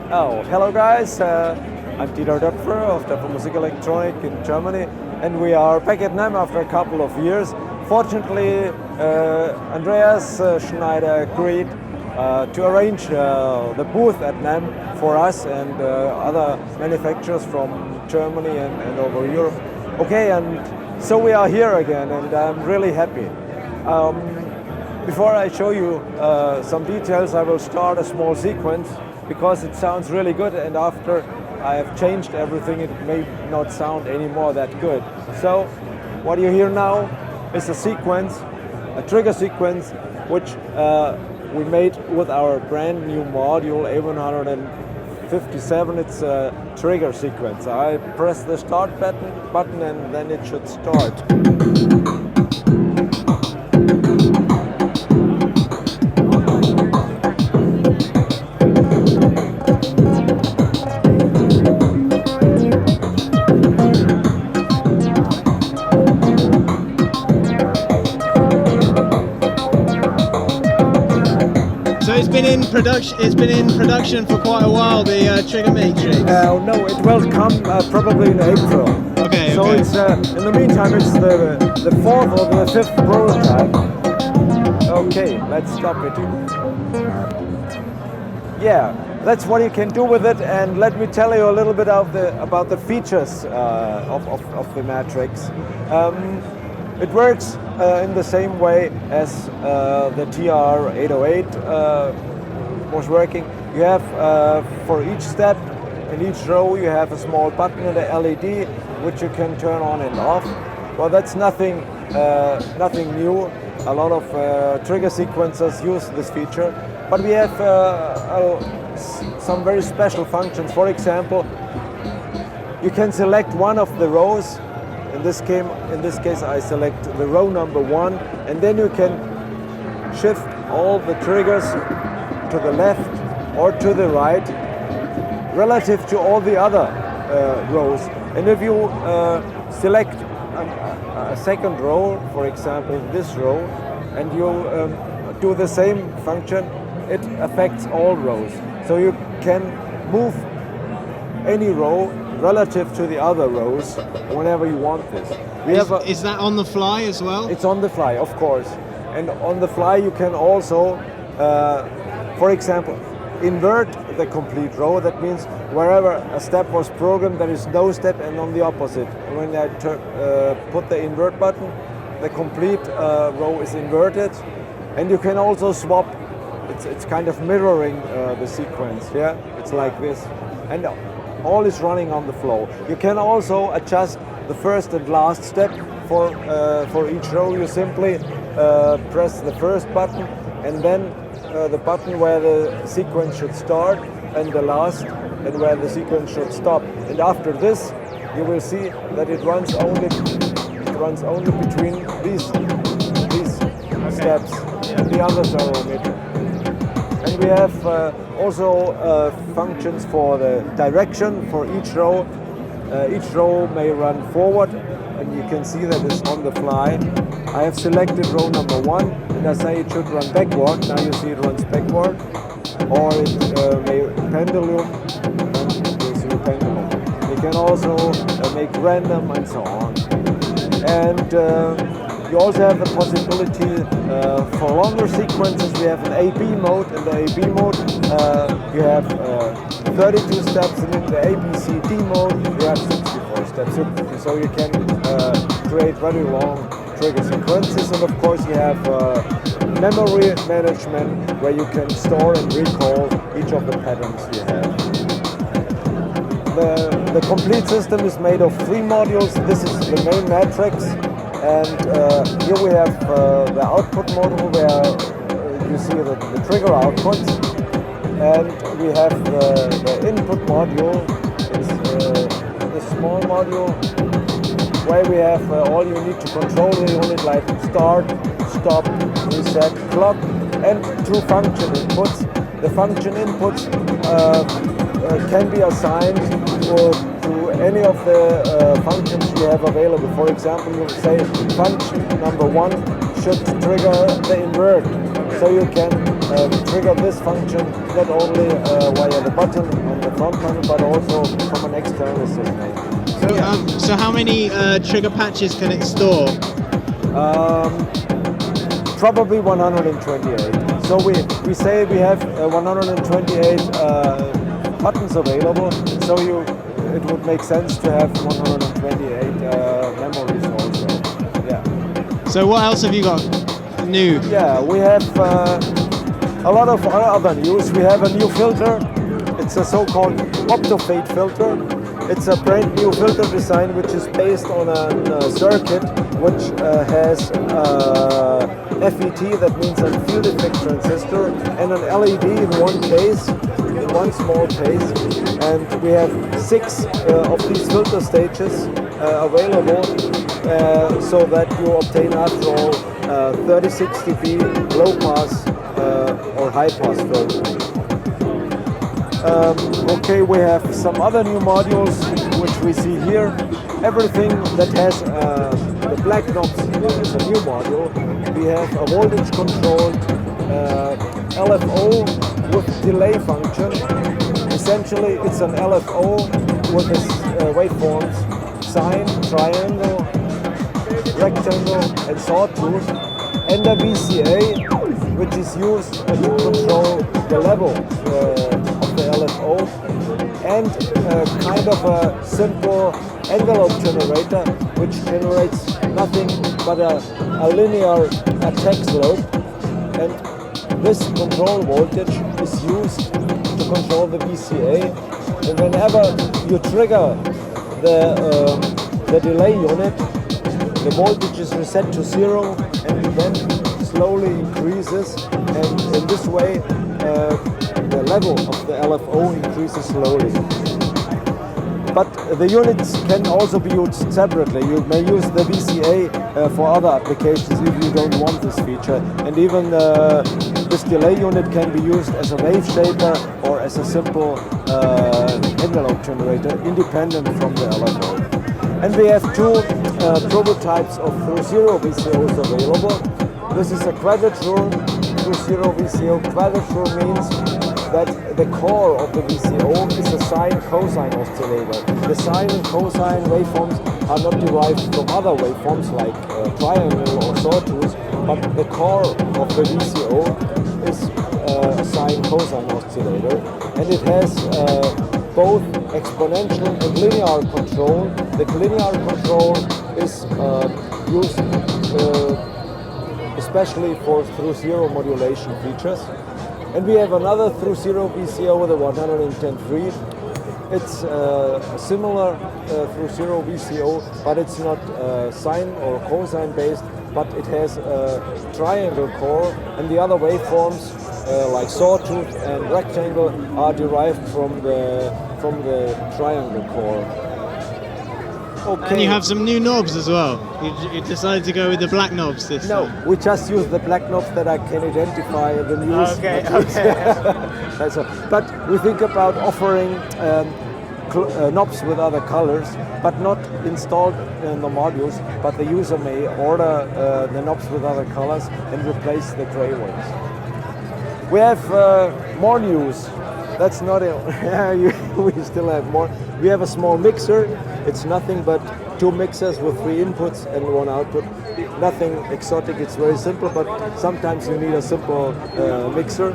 Oh, hello guys, I'm Herr Doepfer of Doepfer Musik Electronic in Germany, and we are back at NAMM after a couple of years. Fortunately, Andreas Schneider agreed to arrange the booth at NAMM for us and other manufacturers from Germany and over Europe. Okay, and so we are here again, and I'm really happy. Before I show you some details, I will start a small sequence because it sounds really good, and after I have changed everything it may not sound anymore that good. So what you hear now is a sequence, a trigger sequence, which we made with our brand new module A157. It's a trigger sequence. I press the start button and then it should start. It's been in production for quite a while, the trigger matrix. No, it will come probably in April. Okay. So okay. it's in the meantime it's the fourth or the fifth prototype. Okay, let's stop it. Yeah, that's what you can do with it, and let me tell you a little bit about the features of the matrix. It works in the same way as the TR-808 was working. You have for each step in each row you have a small button and a LED which you can turn on and off. Well, that's nothing new. A lot of trigger sequencers use this feature, but we have some very special functions. For example, you can select one of the rows. In this case, I select the row number 1, and then you can shift all the triggers to the left or to the right relative to all the other rows. And if you select a second row, for example this row, and you do the same function, it affects all rows. So you can move any row relative to the other rows whenever you want this. Is that on the fly as well? It's on the fly, of course. And on the fly you can also, for example, invert the complete row. That means wherever a step was programmed, there is no step, and on the opposite. When I put the invert button, the complete row is inverted. And you can also swap. It's kind of mirroring the sequence, yeah? It's like this. And all is running on the flow. You can also adjust the first and last step for each row. You simply press the first button and then the button where the sequence should start, and the last, and where the sequence should stop. And after this, you will see that it runs only between these steps, and the others are omitted. And we have also functions for the direction for each row. Each row may run forward, and you can see that it's on the fly. I have selected row number 1, and I say it should run backward. Now you see it runs backward, or it may pendulum, and you see the pendulum. You can also make random and so on. And you also have the possibility for longer sequences. We have an AB mode. In the AB mode, you have 32 steps, and in the ABCD mode, you have 64 steps. So you can create very long trigger sequences, and of course, you have memory management where you can store and recall each of the patterns you have. The complete system is made of 3 modules. This is the main matrix. And here we have the output module where you see the trigger outputs, and we have the input module. It's the small module where we have all you need to control the unit, like start, stop, reset, clock, and 2 function inputs. The function inputs can be assigned to any of the functions you have available. For example, you say function number 1 should trigger the invert. So you can trigger this function not only via the button on the front panel, but also from an external signal. So how many trigger patches can it store? Probably 128. So we say we have 128 buttons available. So it would make sense to have 128 memories also. Yeah. So what else have you got new? Yeah, we have a lot of other news. We have a new filter. It's a so-called optofade filter. It's a brand new filter design which is based on a circuit which has FET, that means a field effect transistor, and an LED in one case, in one small case. And we have 6 of these filter stages available so that you obtain after all 36 dB low pass or high pass filter. Okay, we have some other new modules which we see here. Everything that has the black knobs is a new module. We have a voltage controlled LFO with delay function. Essentially, it's an LFO with its waveforms sine, triangle, rectangle, and sawtooth, and a VCA, which is used to control the level of the LFO, and kind of a simple envelope generator, which generates nothing but a linear attack slope. And this control voltage is used to control the VCA. And whenever you trigger the delay unit, the voltage is reset to 0 and then slowly increases, and in this way the level of the LFO increases slowly. But the units can also be used separately. You may use the VCA for other applications if you don't want this feature. And even this delay unit can be used as a wave shaper or as a simple envelope generator, independent from the LFO. And we have 2 prototypes of through zero VCOs available. This is a quadrature through zero VCO. Quadrature means that the core of the VCO is a sine-cosine oscillator. The sine and cosine waveforms are not derived from other waveforms like triangle or sawtooth, but the core of the VCO is a sine-cosine oscillator, and it has both exponential and linear control. The linear control is used especially for through zero modulation features. And we have another through zero VCO with a 110.3. It's similar through zero VCO, but it's not sine or cosine based, but it has a triangle core, and the other waveforms like sawtooth and rectangle are derived from the triangle core. Okay. And you have some new knobs as well. You decided to go with the black knobs this time. No, we just use the black knobs that I can identify the news. Okay. That's all. But we think about offering knobs with other colors, but not installed in the modules, but the user may order the knobs with other colors and replace the gray ones. We have more news. That's not it. We still have more. We have a small mixer. It's nothing but 2 mixers with 3 inputs and 1 output. Nothing exotic, it's very simple, but sometimes you need a simple mixer.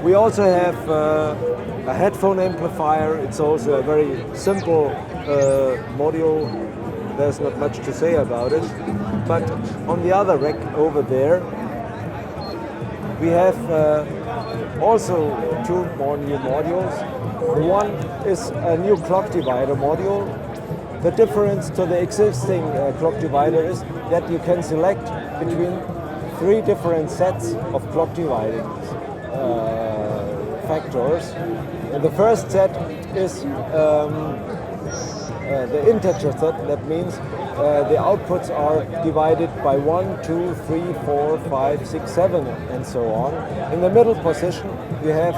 We also have a headphone amplifier. It's also a very simple module. There's not much to say about it. But on the other rack over there, we have also 2 more new modules. One is a new clock divider module. The difference to the existing clock divider is that you can select between 3 different sets of clock dividing factors. And the first set is the integer set. That means the outputs are divided by 1, 2, 3, 4, 5, 6, 7, and so on. In the middle position, you have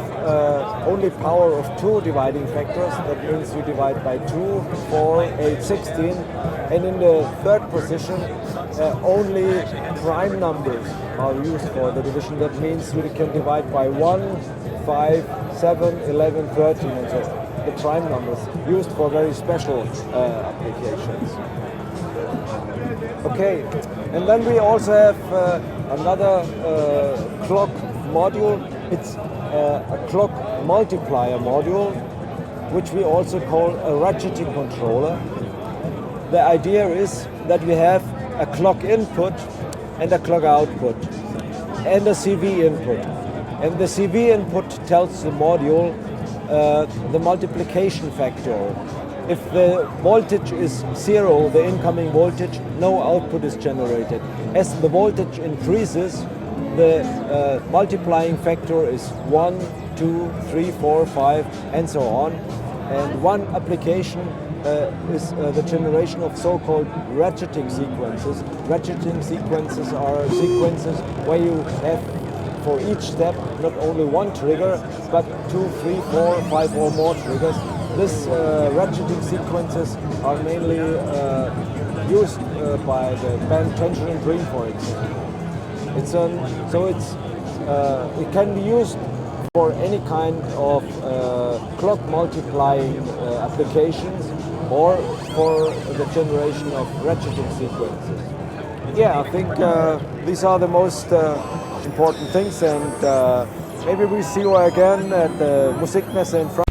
only power of 2 dividing factors. That means you divide by 2, 4, 8, 16. And in the third position, only prime numbers are used for the division. That means you can divide by 1, 5, 7, 11, 13, and so on. The prime numbers used for very special applications. Okay, and then we also have another clock module. It's a clock multiplier module, which we also call a ratcheting controller. The idea is that we have a clock input and a clock output and a CV input. And the CV input tells the module the multiplication factor. If the voltage is 0, the incoming voltage, no output is generated. As the voltage increases, the multiplying factor is 1, 2, 3, 4, 5, and so on. And one application is the generation of so-called ratcheting sequences. Ratcheting sequences are sequences where you have for each step not only one trigger, but 2, 3, 4, 5 or more triggers. This ratcheting sequences are mainly used by the band Tangerine Dream, for example. It can be used for any kind of clock multiplying applications or for the generation of ratcheting sequences. Yeah, I think these are the most important things, and maybe we see you again at the Musikmesse in Frankfurt.